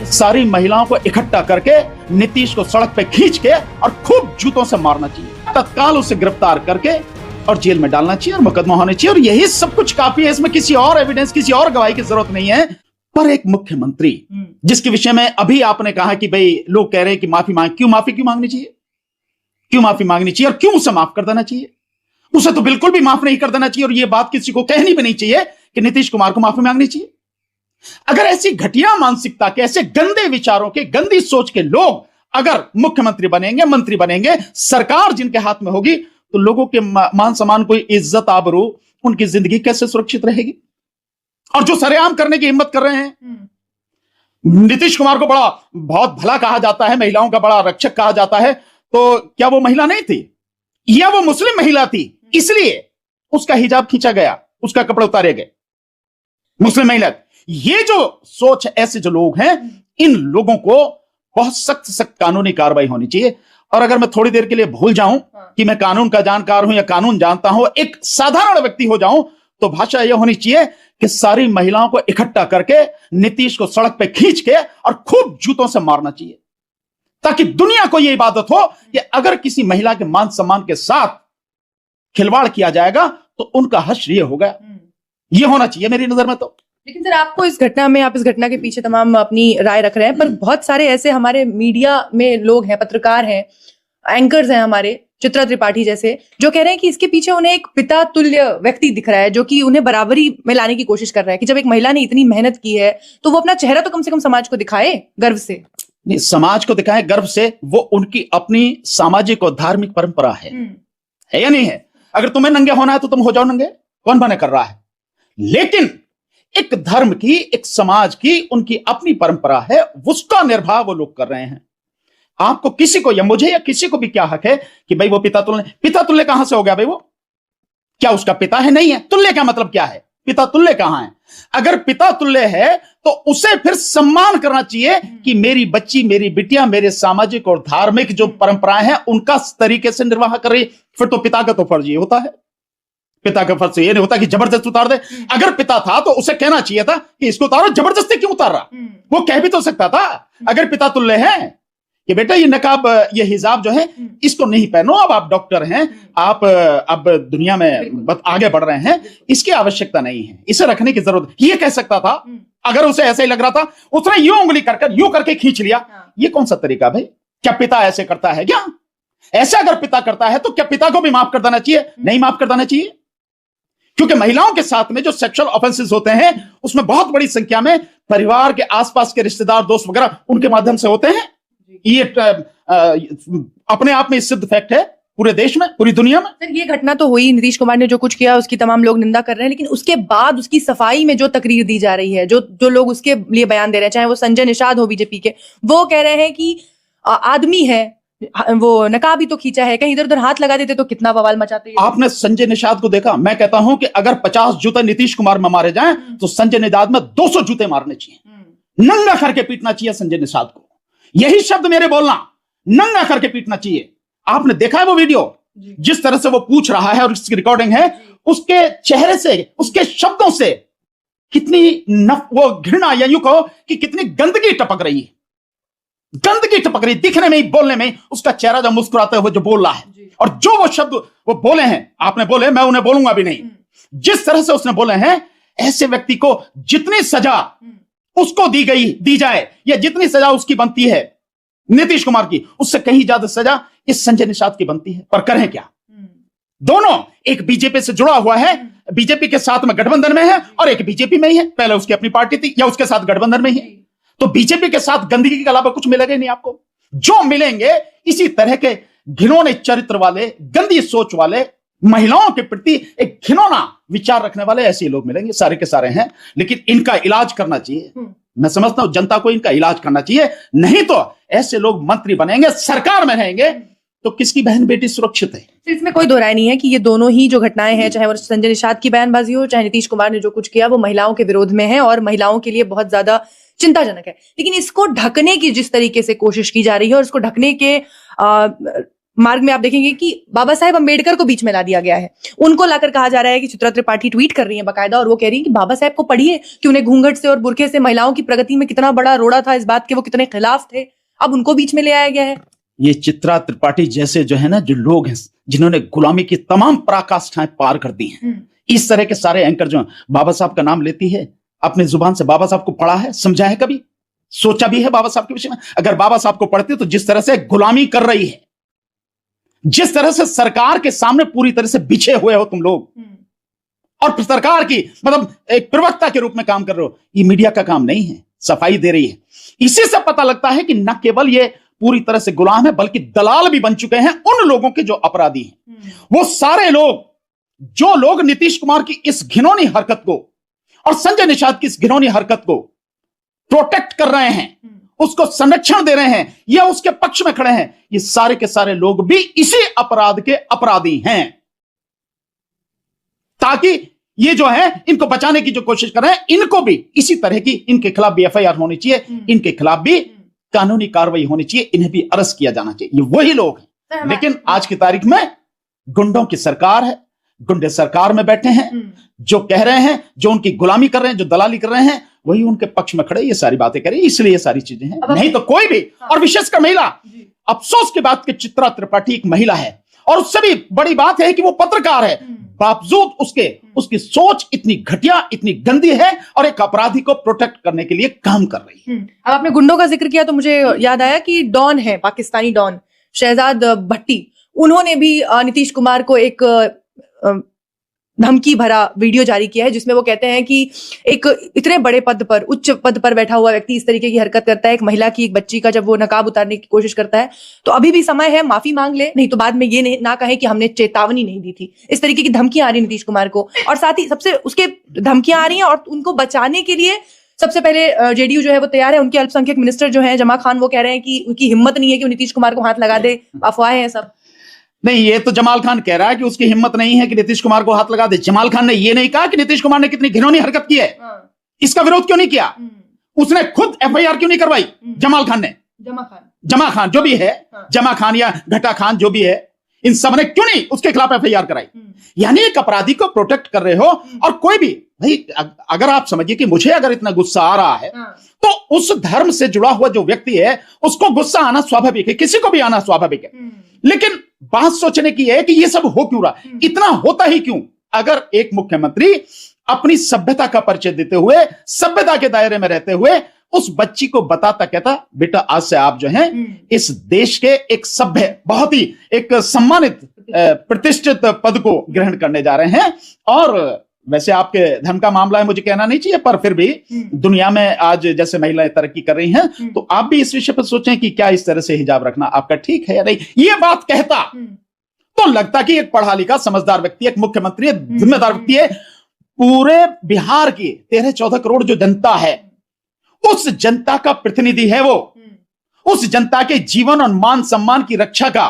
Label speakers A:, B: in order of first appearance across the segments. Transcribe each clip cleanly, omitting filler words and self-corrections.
A: सारी महिलाओं को इकट्ठा करके नीतीश को सड़क पे खींच के और खूब जूतों से मारना चाहिए, तत्काल उसे गिरफ्तार करके और जेल में डालना चाहिए और मुकदमा होना चाहिए। और यही सब कुछ काफी है, इसमें किसी और एविडेंस, किसी और गवाही की जरूरत नहीं है। पर एक मुख्यमंत्री जिसके विषय में अभी आपने कहा कि भाई लोग कह रहे हैं कि माफी क्यों मांगनी चाहिए, क्यों माफी मांगनी चाहिए और क्यों उसे माफ कर देना चाहिए? उसे तो बिल्कुल भी माफ नहीं कर देना चाहिए और यह बात किसी को कहनी भी नहीं चाहिए कि नीतीश कुमार को माफी मांगनी चाहिए। अगर ऐसी घटिया मानसिकता के, ऐसे गंदे विचारों के, गंदी सोच के लोग अगर मुख्यमंत्री बनेंगे, मंत्री बनेंगे, सरकार जिनके हाथ में होगी, तो लोगों के मान सम्मान, कोई इज्जत, आबरू, उनकी जिंदगी कैसे सुरक्षित रहेगी? और जो सरेआम करने की हिम्मत कर रहे हैं, नीतीश कुमार को बहुत भला कहा जाता है, महिलाओं का बड़ा रक्षक कहा जाता है, तो क्या वो महिला नहीं थी या वो मुस्लिम महिला थी इसलिए उसका हिजाब खींचा गया, उसका कपड़े उतारे गए? मुस्लिम महिला, ये जो सोच, ऐसे जो लोग हैं, इन लोगों को बहुत सख्त सख्त कानूनी कार्रवाई होनी चाहिए। और अगर मैं थोड़ी देर के लिए भूल जाऊं कि मैं कानून का जानकार हूं या कानून जानता हूं, एक साधारण व्यक्ति हो जाऊं, तो भाषा यह होनी चाहिए कि सारी महिलाओं को इकट्ठा करके नीतीश को सड़क पे खींच के और खूब जूतों से मारना चाहिए, ताकि दुनिया को यह इबादत हो कि अगर किसी महिला के मान सम्मान के साथ खिलवाड़ किया जाएगा तो उनका हश्र ये होगा। यह होना चाहिए मेरी नजर में। तो
B: लेकिन सर, आपको इस घटना में, आप इस घटना के पीछे तमाम अपनी राय रख रहे हैं, पर बहुत सारे ऐसे हमारे मीडिया में लोग हैं, पत्रकार हैं, एंकर्स हैं हमारे, चित्रा त्रिपाठी जैसे, जो कह रहे हैं कि इसके पीछे उन्हें एक पिता तुल्य व्यक्ति दिख रहा है, जो कि उन्हें बराबरी में लाने की कोशिश कर रहा है कि जब एक महिला ने इतनी मेहनत की है तो वो अपना चेहरा तो कम से कम समाज को दिखाए गर्व से।
A: नहीं, समाज को दिखाए गर्व से, वो उनकी अपनी सामाजिक और धार्मिक परंपरा है या नहीं है? अगर तुम्हें नंगे होना है तो तुम हो जाओ नंगे, कौन मना कर रहा है? लेकिन एक धर्म की, एक समाज की उनकी अपनी परंपरा है, उसका निर्वाह वो लोग कर रहे हैं। आपको किसी को या मुझे या किसी को भी क्या हक है कि भाई वो पिता तुल्य कहां से हो गया भाई? वो क्या उसका पिता है? नहीं है। तुल्य का मतलब क्या है? पिता तुल्य कहां है? अगर पिता तुल्य है तो उसे फिर सम्मान करना चाहिए कि मेरी बच्ची, मेरी बिटिया, मेरे सामाजिक और धार्मिक जो परंपराएं हैं उनका तरीके से निर्वाह कर रही। फिर तो पिता का तो फर्ज ये होता है, पिता का फर्ज ये नहीं होता कि जबरदस्ती उतार दे। अगर पिता था तो उसे कहना चाहिए था कि इसको उतारो, जबरदस्ती क्यों उतार रहा? वो कह भी तो सकता था अगर पिता तुल्य है कि बेटा ये नकाब, ये हिजाब जो है इसको नहीं पहनो, अब आप डॉक्टर हैं, आप अब दुनिया में आगे बढ़ रहे हैं, इसकी आवश्यकता नहीं है, इसे रखने की जरूरत, ये कह सकता था। अगर उसे ऐसे ही लग रहा था, उसने यूं उंगली कर यूं करके खींच लिया। ये कौन सा तरीका भाई? क्या पिता ऐसे करता है क्या? ऐसे अगर पिता करता है तो क्या पिता को भी माफ कर देना चाहिए? नहीं माफ कर देना चाहिए, क्योंकि महिलाओं के साथ में जो सेक्सुअल ऑफेंसेस होते हैं उसमें बहुत बड़ी संख्या में परिवार के आसपास के रिश्तेदार, दोस्त वगैरह, उनके माध्यम से होते हैं। ये अपने आप में सिद्ध फैक्ट है पूरे देश में, पूरी दुनिया में।
B: सर, ये घटना तो हुई, नीतीश कुमार ने जो कुछ किया उसकी तमाम लोग निंदा कर रहे हैं, लेकिन उसके बाद उसकी सफाई में जो तकरीर दी जा रही है, जो लोग उसके लिए बयान दे रहे हैं, चाहे वो संजय निषाद हो बीजेपी के, वो कह रहे हैं कि आदमी है, वो नकाब ही तो खींचा है, कहीं इधर उधर हाथ लगा देते तो कितना बवाल मचाते।
A: आपने संजय निषाद को देखा? मैं कहता हूं कि अगर 50 जूते नीतीश कुमार में मारे जाएं तो संजय निषाद में 200 जूते मारने चाहिए, नंगा करके पीटना चाहिए संजय निषाद को। यही शब्द मेरे बोलना, नंगा करके पीटना चाहिए। आपने देखा है वो वीडियो, जिस तरह से वो पूछ रहा है और इसकी रिकॉर्डिंग है, उसके चेहरे से, उसके शब्दों से कितनी वो घृणा, या यूं कहो कि कितनी गंदगी टपक रही है, गंदगी टपक रही, दिखने में ही, बोलने में, उसका चेहरा जो मुस्कुराते हुए जो बोल रहा है, और जो वो शब्द वो बोले हैं, आपने बोले, मैं उन्हें बोलूंगा भी नहीं, जिस तरह से उसने बोले हैं, ऐसे व्यक्ति को जितनी सजा उसको दी जाए या जितनी सजा उसकी बनती है नीतीश कुमार की, उससे कहीं ज्यादा सजा इस संजय निषाद की बनती है। पर करें क्या? दोनों, एक बीजेपी से जुड़ा हुआ है, बीजेपी के साथ में गठबंधन में है, और एक बीजेपी में ही है, पहले उसकी अपनी पार्टी थी, या उसके साथ गठबंधन में ही है। तो बीजेपी के साथ गंदगी के अलावा कुछ मिलेगा नहीं आपको। जो मिलेंगे इसी तरह के घिनौने चरित्र वाले, गंदी सोच वाले, महिलाओं के प्रति एक घिनौना विचार रखने वाले ऐसे लोग मिलेंगे, सारे के सारे हैं। लेकिन इनका इलाज करना चाहिए, मैं समझता हूं जनता को इनका इलाज करना चाहिए, नहीं तो ऐसे लोग मंत्री बनेंगे, सरकार में रहेंगे, तो किसकी बहन बेटी सुरक्षित है?
B: तो इसमें कोई दो राय नहीं है कि ये दोनों ही जो घटनाएं हैं, चाहे वो संजय निषाद की बयानबाजी हो, चाहे नीतीश कुमार ने जो कुछ किया, वो महिलाओं के विरोध में है और महिलाओं के लिए बहुत ज्यादा चिंताजनक है। लेकिन इसको ढकने की जिस तरीके से कोशिश की जा रही है, और इसको ढकने के मार्ग में आप देखेंगे कि बाबा साहेब अंबेडकर को बीच में ला दिया गया है। उनको लाकर कहा जा रहा है कि चित्रा त्रिपाठी ट्वीट कर रही है बाकायदा, और वो कह रही है कि बाबा साहेब को पढ़िए कि उन्हें घूंघट से और बुरखे से महिलाओं की प्रगति में कितना बड़ा रोड़ा था, इस बात के वो कितने खिलाफ थे, अब उनको बीच में ले आया गया है।
A: ये चित्रा त्रिपाठी जैसे जो है ना, जो लोग हैं जिन्होंने गुलामी की तमाम पराकाष्ठाएं पार कर दी हैं, इस तरह के सारे एंकर जो बाबा साहब का नाम लेती है, अपने जुबान से बाबा साहब को पढ़ा है, समझा है, कभी सोचा भी है बाबा साहब के विषय में? अगर बाबा साहब को पढ़ते तो जिस तरह से गुलामी कर रही है, जिस तरह से सरकार के सामने पूरी तरह से बिछे हुए हो तुम लोग, और सरकार की मतलब एक प्रवक्ता के रूप में काम कर रहे हो, ये मीडिया का काम नहीं है, सफाई दे रही है। इसी से पता लगता है कि न केवल ये पूरी तरह से गुलाम है, बल्कि दलाल भी बन चुके हैं उन लोगों के जो अपराधी हैं। वो सारे लोग, जो लोग नीतीश कुमार की इस घिनौनी हरकत को और संजय निषाद की इस घिनौनी हरकत को प्रोटेक्ट कर रहे हैं, उसको संरक्षण दे रहे हैं या उसके पक्ष में खड़े हैं, ये सारे के सारे लोग भी इसी अपराध के अपराधी हैं। ताकि ये जो है इनको बचाने की जो कोशिश कर रहे हैं, इनको भी इसी तरह की, इनके खिलाफ भी एफआईआर होनी चाहिए, इनके खिलाफ भी कानूनी कार्रवाई होनी चाहिए, इन्हें भी अरेस्ट किया जाना चाहिए। ये वही लोग हैं। लेकिन आज की तारीख में गुंडों की सरकार है, गुंडे सरकार में बैठे हैं, जो कह रहे हैं, जो उनकी गुलामी कर रहे हैं, जो दलाली कर रहे हैं, वही उनके पक्ष में खड़े ये सारी बातें करें, इसलिए ये सारी चीजें हैं। नहीं तो कोई भी, और विशेषकर महिला, अफसोस की बात कि चित्रा त्रिपाठी एक महिला है, और उससे भी बड़ी बात है कि वो पत्रकार है, बावजूद उसकी सोच इतनी घटिया, इतनी गंदी है, और एक अपराधी को प्रोटेक्ट करने के लिए काम कर रही है।
B: अब आपने गुंडों का जिक्र किया तो मुझे याद आया कि डॉन है, पाकिस्तानी डॉन शहजाद भट्टी, उन्होंने भी नीतीश कुमार को एक धमकी भरा वीडियो जारी किया है, जिसमें वो कहते हैं कि एक इतने बड़े पद पर, उच्च पद पर बैठा हुआ व्यक्ति इस तरीके की हरकत करता है, एक महिला की, एक बच्ची का जब वो नकाब उतारने की कोशिश करता है, तो अभी भी समय है, माफी मांग ले, नहीं तो बाद में ये ना कहे कि हमने चेतावनी नहीं दी थी। इस तरीके की धमकियां आ रही नीतीश कुमार को, और साथ ही सबसे उसके धमकियां आ रही हैं, और उनको बचाने के लिए सबसे पहले जेडीयू जो है वो तैयार है। उनके अल्पसंख्यक मिनिस्टर जो है जमा खान, वो कह रहे हैं कि उनकी हिम्मत नहीं है कि वो नीतीश कुमार को हाथ लगा दे, अफवाहें हैं सब।
A: नहीं, ये तो जमाल खान कह रहा है कि उसकी हिम्मत नहीं है कि नीतीश कुमार को हाथ लगा दे। जमाल खान ने ये नहीं कहा कि नीतीश कुमार ने कितनी घिनौनी हरकत की है, इसका विरोध क्यों नहीं किया, उसने खुद एफआईआर क्यों नहीं करवाई? जमाल खान ने, जमा खान जो भी है, जमा खान या घटा खान जो भी है, इन सब ने क्यों नहीं उसके खिलाफ एफआईआर कराई? यानी एक अपराधी को प्रोटेक्ट कर रहे हो, और कोई भी भाई, अगर आप समझिए कि मुझे अगर इतना गुस्सा आ रहा है, तो उस धर्म से जुड़ा हुआ जो व्यक्ति है उसको गुस्सा आना स्वाभाविक है, किसी को भी आना स्वाभाविक है। लेकिन बात सोचने की है कि ये सब हो क्यों रहा, इतना होता ही क्यों? अगर एक मुख्यमंत्री अपनी सभ्यता का परिचय देते हुए, सभ्यता के दायरे में रहते हुए उस बच्ची को बताता, कहता बेटा आज से आप जो हैं इस देश के एक सभ्य, बहुत ही एक सम्मानित प्रतिष्ठित पद को ग्रहण करने जा रहे हैं, और वैसे आपके धर्म का मामला है, मुझे कहना नहीं चाहिए, पर फिर भी दुनिया में आज जैसे महिलाएं तरक्की कर रही हैं, तो आप भी इस विषय पर सोचें कि क्या इस तरह से हिजाब रखना आपका ठीक है या नहीं। ये बात कहता तो लगता कि एक पढ़ा लिखा समझदार व्यक्ति, एक मुख्यमंत्री, जिम्मेदार व्यक्ति है। पूरे बिहार की 13-14 करोड़ जो जनता है, उस जनता का प्रतिनिधि है वो, उस जनता के जीवन और मान सम्मान की रक्षा का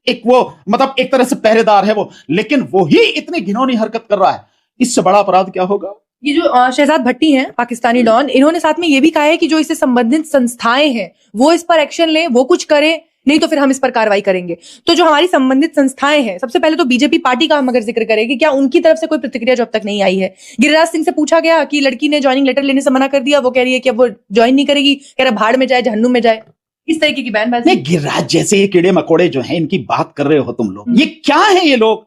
A: एक वो मतलब एक तरह से पहरेदार है वो, लेकिन वो ही इतनी घिनौनी हरकत कर रहा है, इससे बड़ा अपराध क्या होगा?
B: ये जो शहजाद भट्टी हैं, पाकिस्तानी डॉन, इन्होंने साथ में ये भी कहा है कि जो इससे संबंधित संस्थाएं हैं वो इस पर एक्शन लें, वो कुछ करें, नहीं तो फिर हम इस पर कार्रवाई करेंगे। तो जो हमारी संबंधित संस्थाएं हैं, सबसे पहले तो बीजेपी पार्टी का हम अगर जिक्र करें कि क्या उनकी तरफ से कोई प्रतिक्रिया जो अब तक नहीं आई है। गिरिराज सिंह से पूछा गया कि लड़की ने ज्वाइनिंग लेटर लेने से मना कर दिया, वो कह रही है कि अब वो ज्वाइन नहीं करेगी, कह रहा भाड़ में जाए, जहन्नुम में जाए, इस तरीके की बयानबाजी।
A: गिरिराज जैसे ये कीड़े मकोड़े जो हैं, इनकी बात कर रहे हो तुम लोग, ये क्या है? ये लोग,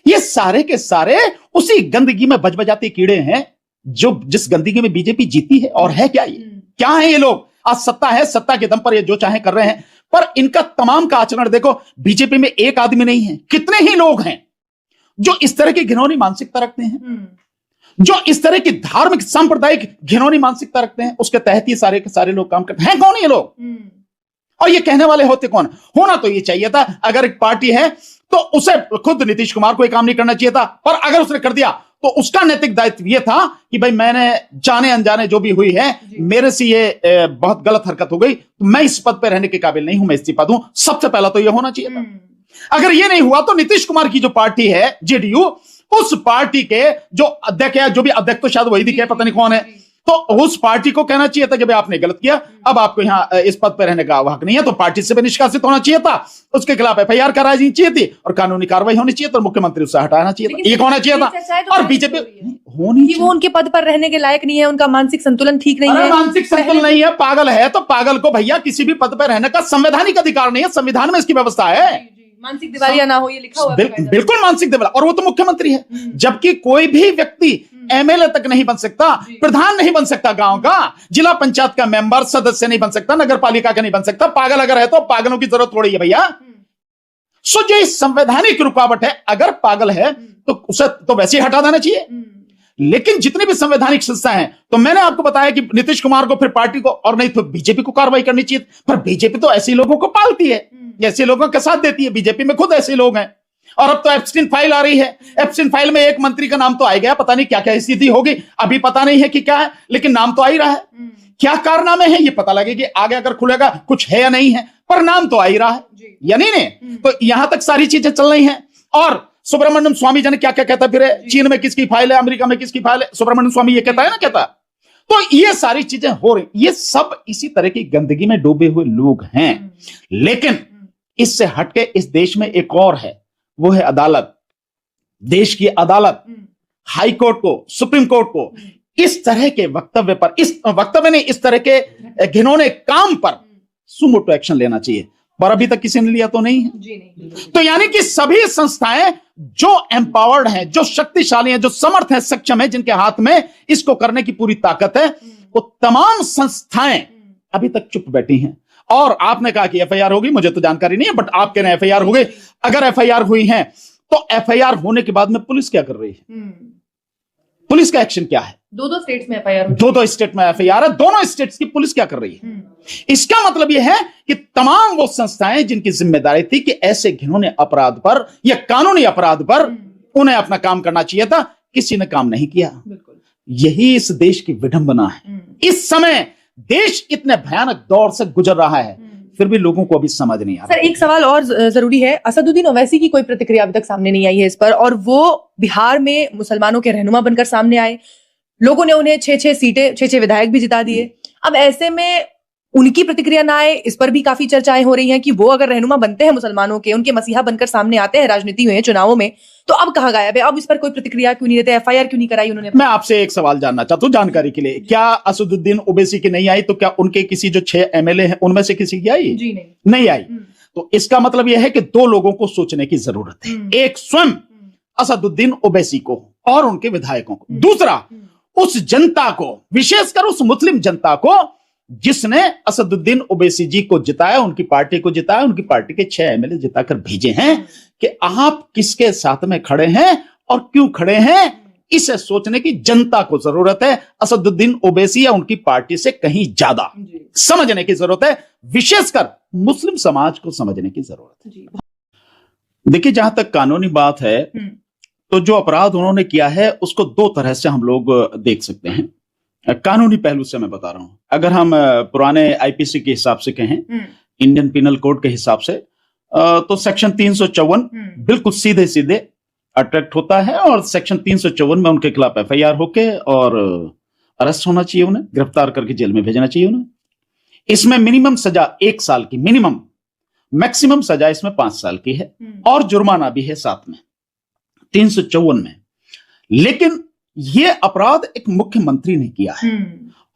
A: ये सारे के सारे उसी गंदगी में बजबजाते कीड़े हैं जो जिस गंदगी में बीजेपी जीती है। और है क्या? ये क्या है? ये लोग आज सत्ता है, सत्ता के दम पर ये जो चाहे कर रहे हैं, पर इनका तमाम का आचरण देखो। बीजेपी में एक आदमी नहीं है, कितने ही लोग हैं जो इस तरह की घिनौनी मानसिकता रखते हैं, जो इस तरह की धार्मिक सांप्रदायिक घिनौनी मानसिकता रखते हैं। उसके तहत ही सारे के सारे लोग काम करते हैं। कौन ये लोग? और ये कहने वाले होते कौन? होना तो ये चाहिए था, अगर एक पार्टी है तो उसे खुद नीतीश कुमार को ये काम नहीं करना चाहिए था, पर अगर उसने कर दिया तो उसका नैतिक दायित्व ये था कि भाई मैंने जाने अनजाने जो भी हुई है, मेरे से ये बहुत गलत हरकत हो गई, तो मैं इस पद पर रहने के काबिल नहीं हूं, मैं इस्तीफा दूं। सबसे पहला तो ये होना चाहिए था। अगर ये नहीं हुआ तो नीतीश कुमार की जो पार्टी है जेडीयू, उस पार्टी के जो अध्यक्ष है, जो भी अध्यक्ष तो शायद वही दिखे, पता नहीं कौन है, तो उस पार्टी को कहना चाहिए था कि भाई आपने गलत किया, अब आपको यहां इस पद पर रहने का हक नहीं है, तो पार्टी से भी निष्कासित होना चाहिए था, उसके खिलाफ एफआईआर करानी चाहिए थी और कानूनी कार्रवाई होनी चाहिए, तो मुख्यमंत्री उससे हटाना चाहिए था, एक होना चाहिए था। और बीजेपी होनी
B: कि वो उनके पद पर रहने के लायक नहीं है, उनका मानसिक संतुलन ठीक नहीं है।
A: मानसिक संतुलन नहीं है, पागल है, तो पागल को भैया किसी भी पद पर रहने का संवैधानिक अधिकार नहीं है, संविधान में इसकी व्यवस्था है।
B: मानसिक दिवालिया ना हो, ये लिखा हुआ है।
A: बिल्कुल मानसिक दिवालिया, और वो तो मुख्यमंत्री है, जबकि कोई भी व्यक्ति एमएलए तक नहीं बन सकता, प्रधान नहीं बन सकता गांव का, जिला पंचायत का मेंबर सदस्य नहीं बन सकता, नगर पालिका का नहीं बन सकता। पागल अगर है तो पागलों की जरूरत थोड़ी है भैया। सो जो संवैधानिक रुकावट है, अगर पागल है तो उसे तो वैसे ही हटा देना चाहिए। लेकिन जितनी भी संवैधानिक संस्था हैं, तो मैंने आपको बताया कि नीतीश कुमार को, फिर पार्टी को, और नहीं तो बीजेपी को कार्रवाई करनी चाहिए। पर बीजेपी तो ऐसे लोगों को पालती है, ऐसे लोगों का साथ देती है, बीजेपी में खुद ऐसे लोग हैं। और अब तो एप्स्टीन फाइल आ रही है, एप्स्टीन फाइल में एक मंत्री का नाम तो आ गया, पता नहीं क्या क्या स्थिति होगी, अभी पता नहीं है कि क्या है, लेकिन नाम तो आ ही रहा है। क्या कारनामे हैं ये पता लगेगी आगे, अगर खुलेगा कुछ है या नहीं है, पर नाम तो आ ही रहा है या नहीं। तो यहां तक सारी चीजें चल रही हैं। और सुब्रमण्यम स्वामी जी ने क्या क्या कहता फिर, चीन में किसकी फाइल है, अमेरिका में किसकी फाइल है, सुब्रमण्यम स्वामी ये कहता है ना, कहता। तो ये सारी चीजें हो रही, ये सब इसी तरह की गंदगी में डूबे हुए लोग हैं। लेकिन इससे हटके इस देश में एक और है, वो है अदालत। देश की अदालत हाई कोर्ट को, सुप्रीम कोर्ट को इस तरह के वक्तव्य पर, इस वक्तव्य ने इस तरह के घिनौने काम पर सुमोटो एक्शन लेना चाहिए, पर अभी तक किसी ने लिया तो नहीं है।
B: जी नहीं।
A: तो यानी कि सभी संस्थाएं जो एम्पावर्ड हैं, जो शक्तिशाली हैं, जो समर्थ हैं, सक्षम हैं, जिनके हाथ में इसको करने की पूरी ताकत है, वो तमाम संस्थाएं अभी तक चुप बैठी हैं। और आपने कहा कि एफआईआर होगी, मुझे तो जानकारी नहीं है, बट आप कह रहे हैं एफआईआर हो गई। अगर एफआईआर हुई है तो एफआईआर होने के बाद में पुलिस क्या कर रही है, पुलिस का एक्शन क्या है?
B: दो स्टेट्स में एफआईआर,
A: दो स्टेट में एफआईआर है, दोनों स्टेट्स की पुलिस क्या कर रही है? इसका मतलब यह है कि तमाम वो संस्थाएं जिनकी जिम्मेदारी थी कि ऐसे घिनौने अपराध पर या कानूनी अपराध पर उन्हें अपना काम करना चाहिए था, किसी ने काम नहीं किया। यही इस देश की विडंबना है। इस समय देश इतने भयानक दौर से गुजर रहा है, फिर भी लोगों को अभी समझ नहीं आ रहा।
B: सर एक सवाल और जरूरी है, असदुद्दीन ओवैसी की कोई प्रतिक्रिया अभी तक सामने नहीं आई है इस पर, और वो बिहार में मुसलमानों के रहनुमा बनकर सामने आए, लोगों ने उन्हें 6 सीटें, 6 विधायक भी जिता दिए। अब ऐसे में उनकी प्रतिक्रिया ना आए, इस पर भी काफी चर्चाएं हो रही हैं कि वो अगर रहनुमा बनते हैं मुसलमानों के, उनके मसीहा बनकर सामने आते हैं राजनीति में, चुनावों में, तो अब कहाँ गायब है? अब इस पर कोई प्रतिक्रिया क्यों नहीं देते, एफआईआर क्यों नहीं कराई उन्होंने?
A: मैं आपसे एक सवाल जानना चाहता हूं जानकारी के लिए, क्या असदुद्दीन ओवैसी की नहीं आई, तो क्या उनके किसी जो 6 एमएलए हैं उनमें से किसी की आई?
B: जी नहीं
A: आई। तो इसका मतलब यह है कि 2 लोगों को सोचने की जरूरत है, एक स्वयं असदुद्दीन ओवैसी को और उनके विधायकों को, दूसरा उस जनता को, विशेषकर उस मुस्लिम जनता को जिसने असदुद्दीन ओवैसी जी को जिताया, उनकी पार्टी को जिताया, उनकी पार्टी के 6 एमएलए जिताकर भेजे हैं, कि आप किसके साथ में खड़े हैं और क्यों खड़े हैं, इसे सोचने की जनता को जरूरत है। असदुद्दीन ओवैसी या उनकी पार्टी से कहीं ज्यादा समझने की जरूरत है, विशेषकर मुस्लिम समाज को समझने की जरूरत है। देखिए, जहां तक कानूनी बात है, तो जो अपराध उन्होंने किया है उसको 2 तरह से हम लोग देख सकते हैं। कानूनी पहलू से मैं बता रहा हूं, अगर हम पुराने आईपीसी के हिसाब से कहें, इंडियन पिनल कोड के हिसाब से, तो सेक्शन 354 बिल्कुल सीधे सीधे अट्रैक्ट होता है, और सेक्शन 354 में उनके खिलाफ एफआईआर होके और अरेस्ट होना चाहिए, उन्हें गिरफ्तार करके जेल में भेजना चाहिए उन्हें। इसमें मिनिमम सजा 1 साल की मिनिमम, मैक्सिमम सजा इसमें 5 साल की है, और जुर्माना भी है साथ में 354 में। लेकिन यह अपराध एक मुख्यमंत्री ने किया है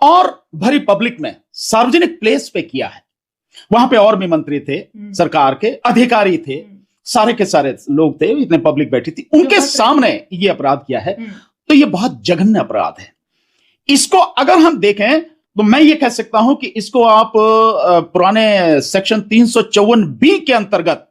A: और भरी पब्लिक में, सार्वजनिक प्लेस पे किया है। वहां पे और भी मंत्री थे, सरकार के अधिकारी थे, सारे के सारे लोग थे, इतने पब्लिक बैठी थी, उनके सामने ये अपराध किया है। तो ये बहुत जघन्य अपराध है। इसको अगर हम देखें तो मैं ये कह सकता हूं कि इसको आप पुराने सेक्शन 354B के अंतर्गत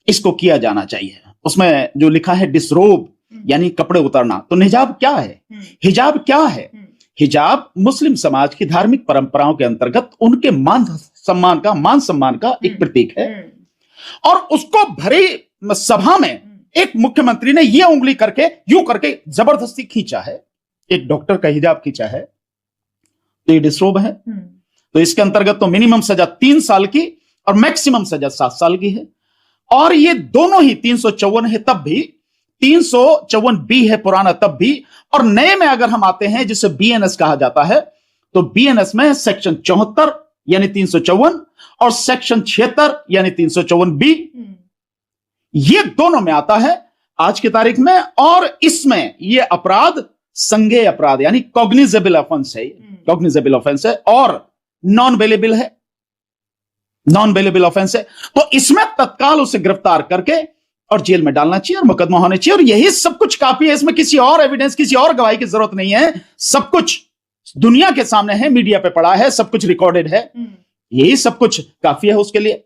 A: इसको किया जाना चाहिए। उसमें जो लिखा है डिसरोब, यानी कपड़े उतारना, तो निजाब क्या है, हिजाब क्या है? हिजाब मुस्लिम समाज की धार्मिक परंपराओं के अंतर्गत उनके मान सम्मान का एक प्रतीक है। और उसको भरी सभा में एक मुख्यमंत्री ने ये उंगली करके, यूं करके जबरदस्ती खींचा है, एक डॉक्टर का हिजाब खींचा है, तो ये डिसरोब है। तो इसके अंतर्गत तो मिनिमम सजा 3 साल की और मैक्सिमम सजा 7 साल की है। और ये दोनों ही 354 है तब भी, 354 बी है पुराना तब भी, और नए में अगर हम आते हैं जिसे बीएनएस कहा जाता है, तो बीएनएस में सेक्शन 74 यानी 354 और सेक्शन 76 यानी 354 बी, ये दोनों में आता है आज की तारीख में। और इसमें ये अपराध संज्ञेय अपराध यानी कॉग्निजेबल ऑफेंस है, कॉग्निजेबल ऑफेंस है और नॉन बेलेबल है, नॉन बेलेबल ऑफेंस है। तो इसमें तत्काल उसे गिरफ्तार करके और जेल में डालना चाहिए और मुकदमा होना चाहिए। और यही सब कुछ काफी है, इसमें किसी और एविडेंस, किसी और गवाही की जरूरत नहीं है। सब कुछ दुनिया के सामने है, मीडिया पे पड़ा है, सब कुछ रिकॉर्डेड है, यही सब कुछ काफी है उसके लिए।